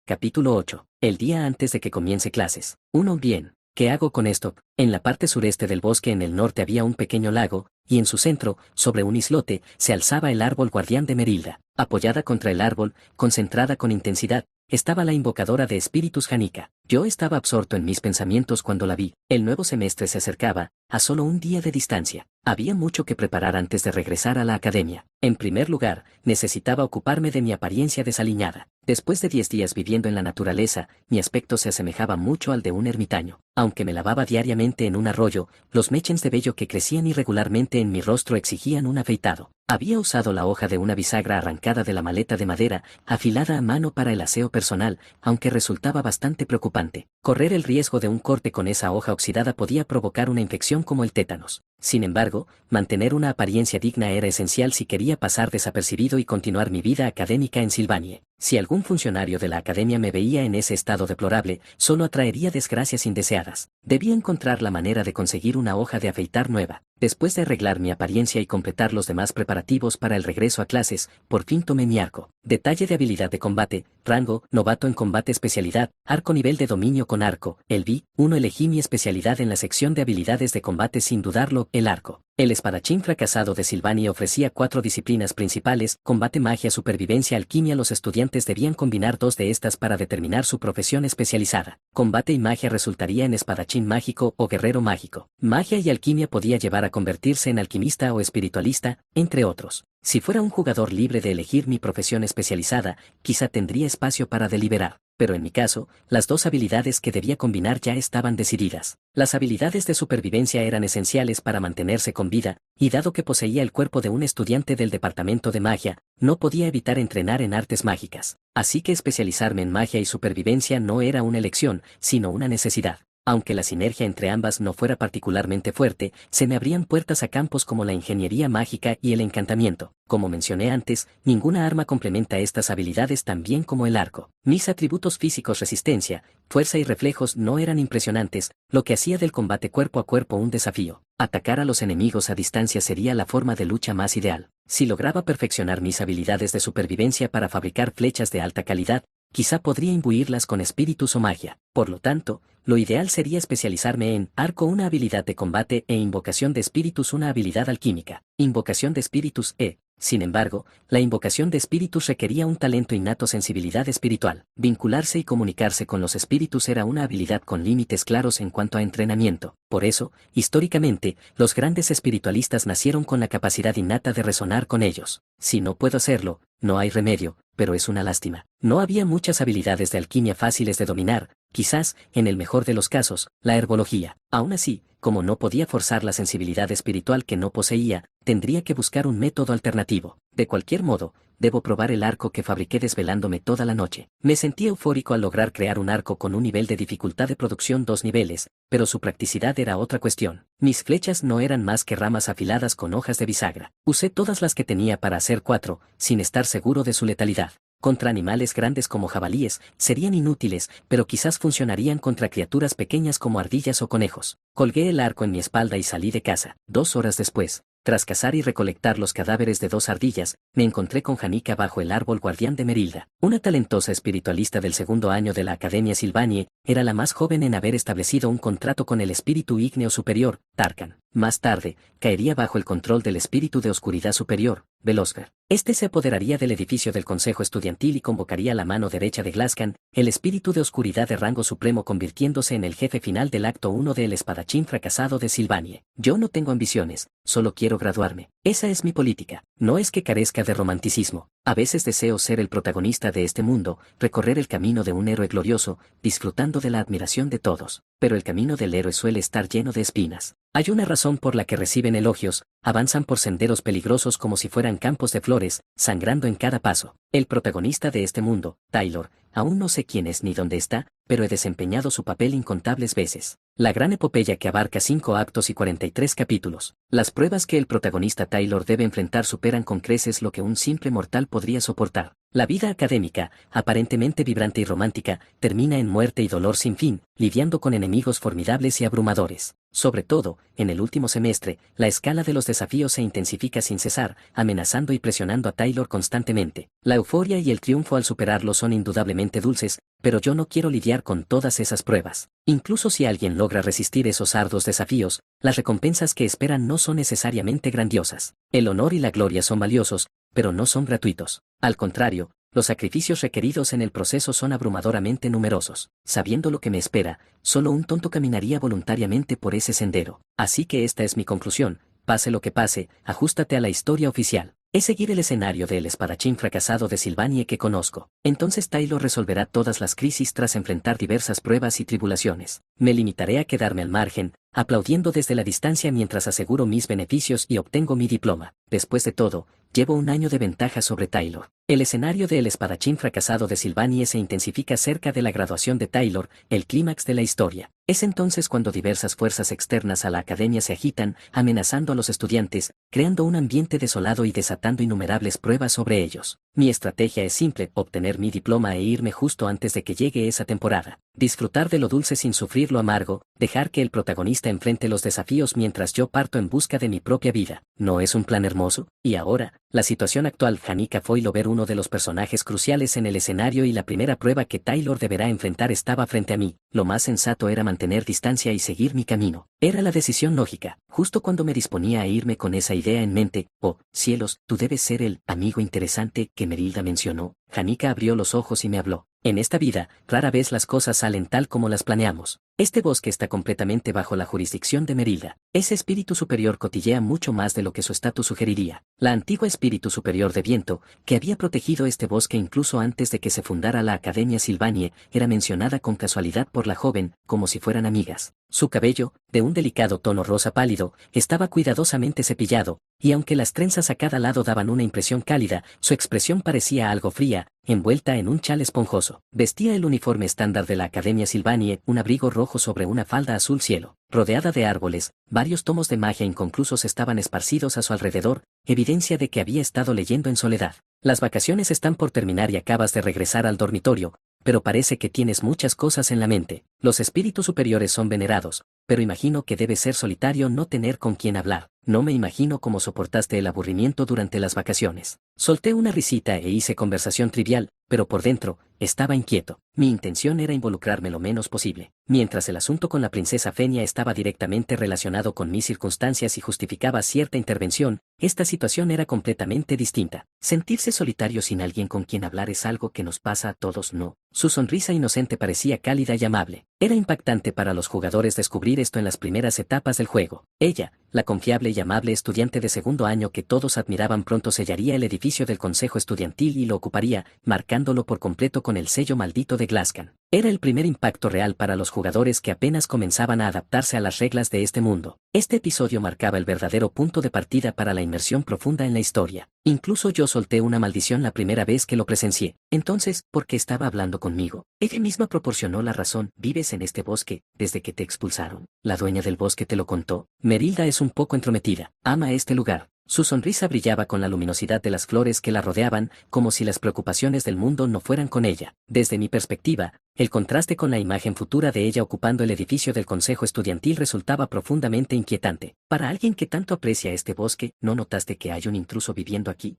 Capítulo 8. El día antes de que comience clases. Bien. ¿Qué hago con esto? En la parte sureste del bosque en el norte había un pequeño lago, y en su centro, sobre un islote, se alzaba el árbol guardián de Merilda. Apoyada contra el árbol, concentrada con intensidad, estaba la invocadora de espíritus Janica. Yo estaba absorto en mis pensamientos cuando la vi. El nuevo semestre se acercaba, a solo un día de distancia. Había mucho que preparar antes de regresar a la academia. En primer lugar, necesitaba ocuparme de mi apariencia desaliñada. Después de 10 días viviendo en la naturaleza, mi aspecto se asemejaba mucho al de un ermitaño. Aunque me lavaba diariamente en un arroyo, los mechens de vello que crecían irregularmente en mi rostro exigían un afeitado. Había usado la hoja de una bisagra arrancada de la maleta de madera, afilada a mano para el aseo personal, aunque resultaba bastante preocupante. Correr el riesgo de un corte con esa hoja oxidada podía provocar una infección como el tétanos. Sin embargo, mantener una apariencia digna era esencial si quería pasar desapercibido y continuar mi vida académica en Sylvanie. Si algún funcionario de la academia me veía en ese estado deplorable, solo atraería desgracias indeseadas. Debía encontrar la manera de conseguir una hoja de afeitar nueva. Después de arreglar mi apariencia y completar los demás preparativos para el regreso a clases, por fin tomé mi arco. Detalle de habilidad de combate, rango, novato en combate especialidad, arco nivel de dominio con arco, el B1 elegí mi especialidad en la sección de habilidades de combate sin dudarlo, el arco. El espadachín fracasado de Sylvanie ofrecía 4 disciplinas principales, combate, magia, supervivencia, alquimia. Los estudiantes debían combinar 2 de estas para determinar su profesión especializada. Combate y magia resultaría en espadachín mágico o guerrero mágico. Magia y alquimia podía llevar a convertirse en alquimista o espiritualista, entre otros. Si fuera un jugador libre de elegir mi profesión especializada, quizá tendría espacio para deliberar. Pero en mi caso, las 2 habilidades que debía combinar ya estaban decididas. Las habilidades de supervivencia eran esenciales para mantenerse con vida, y dado que poseía el cuerpo de un estudiante del departamento de magia, no podía evitar entrenar en artes mágicas. Así que especializarme en magia y supervivencia no era una elección, sino una necesidad. Aunque la sinergia entre ambas no fuera particularmente fuerte, se me abrían puertas a campos como la ingeniería mágica y el encantamiento. Como mencioné antes, ninguna arma complementa estas habilidades tan bien como el arco. Mis atributos físicos, resistencia, fuerza y reflejos no eran impresionantes, lo que hacía del combate cuerpo a cuerpo un desafío. Atacar a los enemigos a distancia sería la forma de lucha más ideal. Si lograba perfeccionar mis habilidades de supervivencia para fabricar flechas de alta calidad, quizá podría imbuirlas con espíritus o magia. Por lo tanto, lo ideal sería especializarme en arco, una habilidad de combate, e invocación de espíritus, una habilidad alquímica. Invocación de espíritus. Sin embargo, la invocación de espíritus requería un talento innato, sensibilidad espiritual. Vincularse y comunicarse con los espíritus era una habilidad con límites claros en cuanto a entrenamiento. Por eso, históricamente, los grandes espiritualistas nacieron con la capacidad innata de resonar con ellos. Si no puedo hacerlo, no hay remedio, pero es una lástima. No había muchas habilidades de alquimia fáciles de dominar, quizás, en el mejor de los casos, la herbología. Aún así, como no podía forzar la sensibilidad espiritual que no poseía, tendría que buscar un método alternativo. De cualquier modo, debo probar el arco que fabriqué desvelándome toda la noche. Me sentí eufórico al lograr crear un arco con un nivel de dificultad de producción 2 niveles, pero su practicidad era otra cuestión. Mis flechas no eran más que ramas afiladas con hojas de bisagra. Usé todas las que tenía para hacer 4, sin estar seguro de su letalidad. Contra animales grandes como jabalíes, serían inútiles, pero quizás funcionarían contra criaturas pequeñas como ardillas o conejos. Colgué el arco en mi espalda y salí de casa. 2 horas después, tras cazar y recolectar los cadáveres de 2 ardillas, me encontré con Janica bajo el árbol guardián de Merilda. Una talentosa espiritualista del segundo año de la Academia Sylvanie, era la más joven en haber establecido un contrato con el espíritu ígneo superior, Tarkan. Más tarde, caería bajo el control del espíritu de oscuridad superior, Velosgar. Este se apoderaría del edificio del Consejo Estudiantil y convocaría la mano derecha de Glascan, el espíritu de oscuridad de rango supremo, convirtiéndose en el jefe final del acto 1 del espadachín fracasado de Sylvanie. Yo no tengo ambiciones, solo quiero graduarme. Esa es mi política. No es que carezca de romanticismo. A veces deseo ser el protagonista de este mundo, recorrer el camino de un héroe glorioso, disfrutando de la admiración de todos. Pero el camino del héroe suele estar lleno de espinas. Hay una razón por la que reciben elogios, avanzan por senderos peligrosos como si fueran campos de flores, sangrando en cada paso. El protagonista de este mundo, Taylor, aún no sé quién es ni dónde está, pero he desempeñado su papel incontables veces. La gran epopeya que abarca 5 actos y 43 capítulos. Las pruebas que el protagonista Taylor debe enfrentar superan con creces lo que un simple mortal podría soportar. La vida académica, aparentemente vibrante y romántica, termina en muerte y dolor sin fin, lidiando con enemigos formidables y abrumadores. Sobre todo, en el último semestre, la escala de los desafíos se intensifica sin cesar, amenazando y presionando a Taylor constantemente. La euforia y el triunfo al superarlo son indudablemente dulces, pero yo no quiero lidiar con todas esas pruebas. Incluso si alguien logra resistir esos arduos desafíos, las recompensas que esperan no son necesariamente grandiosas. El honor y la gloria son valiosos, pero no son gratuitos. Al contrario, los sacrificios requeridos en el proceso son abrumadoramente numerosos. Sabiendo lo que me espera, solo un tonto caminaría voluntariamente por ese sendero. Así que esta es mi conclusión: pase lo que pase, ajústate a la historia oficial. Es seguir el escenario del espadachín fracasado de Sylvanie que conozco. Entonces Taylor resolverá todas las crisis tras enfrentar diversas pruebas y tribulaciones. Me limitaré a quedarme al margen, aplaudiendo desde la distancia mientras aseguro mis beneficios y obtengo mi diploma. Después de todo, llevo un año de ventaja sobre Taylor. El escenario del espadachín fracasado de Sylvanie se intensifica cerca de la graduación de Taylor, el clímax de la historia. Es entonces cuando diversas fuerzas externas a la academia se agitan, amenazando a los estudiantes, creando un ambiente desolado y desatando innumerables pruebas sobre ellos. Mi estrategia es simple: obtener mi diploma e irme justo antes de que llegue esa temporada. Disfrutar de lo dulce sin sufrir lo amargo, dejar que el protagonista enfrente los desafíos mientras yo parto en busca de mi propia vida. ¿No es un plan hermoso? Y ahora, la situación actual. Hanika Foilover, uno de los personajes cruciales en el escenario y la primera prueba que Taylor deberá enfrentar, estaba frente a mí. Lo más sensato era mantener distancia y seguir mi camino. Era la decisión lógica. Justo cuando me disponía a irme con esa idea en mente: oh, cielos, tú debes ser el amigo interesante que Merilda mencionó. Hanika abrió los ojos y me habló. En esta vida, rara vez las cosas salen tal como las planeamos. Este bosque está completamente bajo la jurisdicción de Merilda. Ese espíritu superior cotillea mucho más de lo que su estatus sugeriría. La antigua espíritu superior de viento, que había protegido este bosque incluso antes de que se fundara la Academia Sylvanie, era mencionada con casualidad por la joven, como si fueran amigas. Su cabello, de un delicado tono rosa pálido, estaba cuidadosamente cepillado, y aunque las trenzas a cada lado daban una impresión cálida, su expresión parecía algo fría, envuelta en un chal esponjoso. Vestía el uniforme estándar de la Academia Sylvanie, un abrigo rojo sobre una falda azul cielo. Rodeada de árboles, varios tomos de magia inconclusos estaban esparcidos a su alrededor, evidencia de que había estado leyendo en soledad. Las vacaciones están por terminar y acabas de regresar al dormitorio, pero parece que tienes muchas cosas en la mente. Los espíritus superiores son venerados, pero imagino que debe ser solitario no tener con quién hablar. No me imagino cómo soportaste el aburrimiento durante las vacaciones. Solté una risita e hice conversación trivial, pero por dentro, estaba inquieto. Mi intención era involucrarme lo menos posible. Mientras el asunto con la princesa Fenia estaba directamente relacionado con mis circunstancias y justificaba cierta intervención, esta situación era completamente distinta. Sentirse solitario sin alguien con quien hablar es algo que nos pasa a todos, ¿no? Su sonrisa inocente parecía cálida y amable. Era impactante para los jugadores descubrir esto en las primeras etapas del juego. Ella, la confiable y amable estudiante de segundo año que todos admiraban, pronto sellaría el edificio del consejo estudiantil y lo ocuparía, marcándolo por completo con el sello maldito de Glascan. Era el primer impacto real para los jugadores que apenas comenzaban a adaptarse a las reglas de este mundo. Este episodio marcaba el verdadero punto de partida para la inmersión profunda en la historia. Incluso yo solté una maldición la primera vez que lo presencié. Entonces, ¿por qué estaba hablando conmigo? Ella misma proporcionó la razón. Vives en este bosque, desde que te expulsaron. La dueña del bosque te lo contó. Merilda es un poco entrometida. Ama este lugar. Su sonrisa brillaba con la luminosidad de las flores que la rodeaban, como si las preocupaciones del mundo no fueran con ella. Desde mi perspectiva, el contraste con la imagen futura de ella ocupando el edificio del consejo estudiantil resultaba profundamente inquietante. Para alguien que tanto aprecia este bosque, ¿no notaste que hay un intruso viviendo aquí?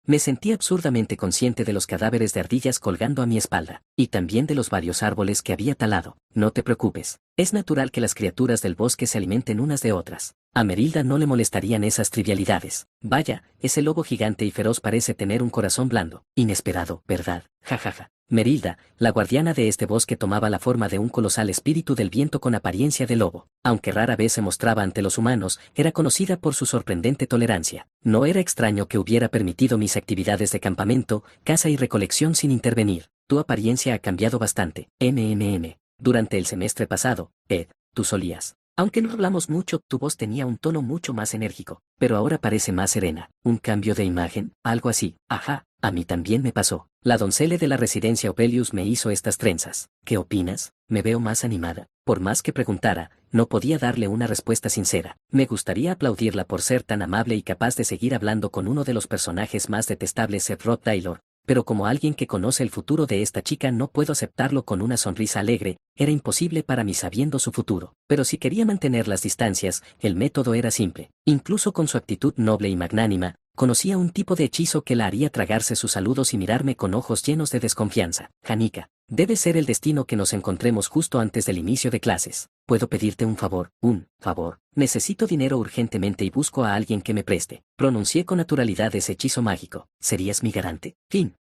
Me sentí absurdamente consciente de los cadáveres de ardillas colgando a mi espalda, y también de los varios árboles que había talado. No te preocupes. Es natural que las criaturas del bosque se alimenten unas de otras. A Merilda no le molestarían esas trivialidades. Vaya, ese lobo gigante y feroz parece tener un corazón blando. Inesperado, ¿verdad? Jajaja. Merilda, la guardiana de este bosque, tomaba la forma de un colosal espíritu del viento con apariencia de lobo. Aunque rara vez se mostraba ante los humanos, era conocida por su sorprendente tolerancia. No era extraño que hubiera permitido mis actividades de campamento, caza y recolección sin intervenir. Tu apariencia ha cambiado bastante. Durante el semestre pasado, Ed, tú solías. Aunque no hablamos mucho, tu voz tenía un tono mucho más enérgico, pero ahora parece más serena. ¿Un cambio de imagen? Algo así. Ajá, a mí también me pasó. La doncella de la residencia Opelius me hizo estas trenzas. ¿Qué opinas? ¿Me veo más animada? Por más que preguntara, no podía darle una respuesta sincera. Me gustaría aplaudirla por ser tan amable y capaz de seguir hablando con uno de los personajes más detestables de Rod Taylor, pero como alguien que conoce el futuro de esta chica no puedo aceptarlo con una sonrisa alegre, era imposible para mí sabiendo su futuro. Pero si quería mantener las distancias, el método era simple. Incluso con su actitud noble y magnánima, conocía un tipo de hechizo que la haría tragarse sus saludos y mirarme con ojos llenos de desconfianza. Janica, debe ser el destino que nos encontremos justo antes del inicio de clases. ¿Puedo pedirte un favor? Un favor. Necesito dinero urgentemente y busco a alguien que me preste. Pronuncié con naturalidad ese hechizo mágico. ¿Serías mi garante? Fin.